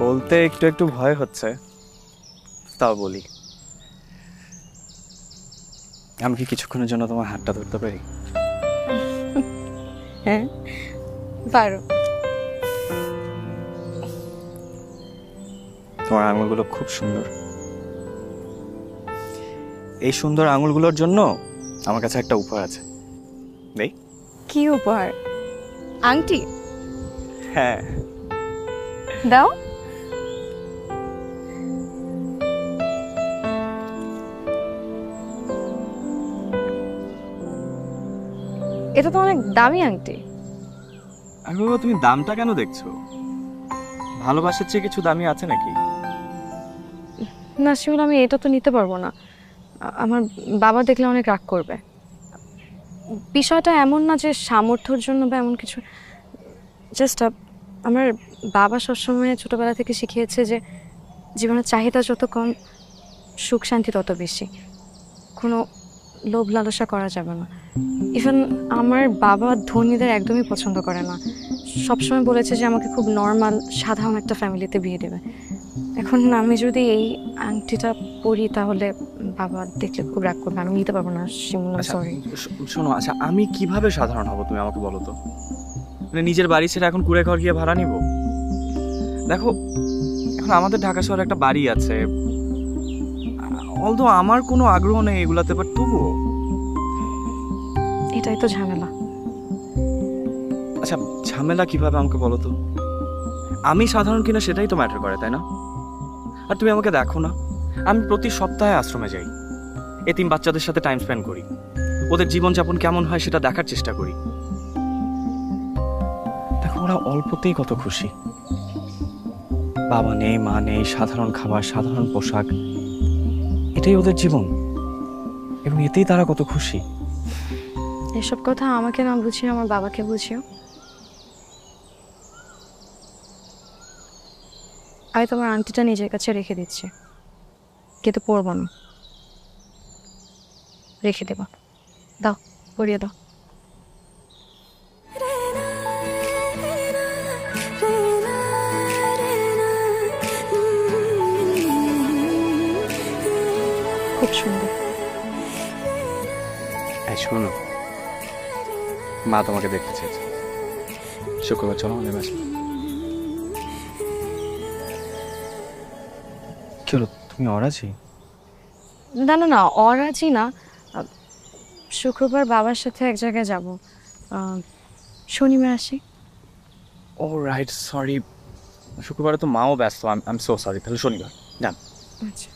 বলতে একটু একটু ভয় হচ্ছে, তাও বলি। আমি কি কিছুক্ষণের জন্য তোমার হাতটা ধরতে পারি? হ্যাঁ, পারো। তোমার আঙুলগুলো খুব সুন্দর। এই সুন্দর আঙুলগুলোর জন্য আমার কাছে একটা উপহার আছে, নেই? কি উপহার? আংটি? হ্যাঁ। দাও। এটা তো অনেক দামি আংটি। আমি বলবো, তুমি দামটা কেন দেখছো? ভালোবাসার চেয়ে কিছু দামি আছে নাকি? না শিমুল, আমি এটা তো নিতে পারবো না। আমার বাবা দেখলে অনেক রাগ করবে। বিষয়টা এমন না যে সামর্থ্যর জন্য বা এমন কিছু। জাস্ট আমার বাবা সবসময় ছোটবেলা থেকে শিখিয়েছে যে জীবনের চাহিদা যত কম, সুখ শান্তি তত বেশি। কোনো লোভ লালসা করা যাবে না। ইভেন আমার বাবা ধনীদের একদমই পছন্দ করে না। সবসময় বলেছে যে আমাকে খুব নর্মাল সাধারণ একটা ফ্যামিলিতে বিয়ে দেবে। এখন আমি যদি এই আংটিটা পরি তাহলে বাবা দেখলে খুব রাগ করবে। আমি নিতে পারবো না শিমুল, সরি। শোনো, আচ্ছা আমি কিভাবে সাধারণ হব তুমি আমাকে বলো তো। মানে নিজের বাড়ি ছেড়ে এখন কুড়ে ঘর গিয়ে ভাড়া নিব? দেখো, এখন আমাদের ঢাকা শহরে একটা বাড়ি আছে, অলদো আমার কোনো আগ্রহ নেই এগুলাতে, বাট তবুও। এটাই তো ঝামেলা। আচ্ছা, ঝামেলা কিভাবে আমাকে বলো তো? আমি সাধারণ কিনা সেটাই তো ম্যাটার করে, তাই না? আর তুমি আমাকে দেখো না, আমি প্রতি সপ্তাহে আশ্রমে যাই, এতিম বাচ্চাদের সাথে টাইম স্পেন্ড করি, ওদের জীবনযাপন কেমন হয় সেটা দেখার চেষ্টা করি। দেখো, ওরা অল্পতেই কত খুশি। বাবা নেই, মা নেই, সাধারণ খাবার, সাধারণ পোশাক, এটাই ওদের জীবন, এবং এতেই তারা কত খুশি। এসব কথা আমাকে না বুঝিয়ে আমার বাবাকে বুঝিও। আমি তোমার আংটিটা নিজের কাছে রেখে দিচ্ছি, কিন্তু পরবো না। রেখে দেবো। দাও, পরিয়ে দাও। খুব সুন্দর। এই শোনো, মা তোমাকে দেখতে চেয়েছে, শুক্রবার চলো আমাদের বাসায়। কি হলো, তুমি অরাজি? না না না, অরাজি না। আহ, শুক্রবার বাবার সাথে এক জায়গায় যাব। শনিবার আসি। ও রাইট, সরি। শুক্রবারে তো মাও ব্যস্ত, আই এম সো সরি। তাহলে শনিবার যান। আচ্ছা।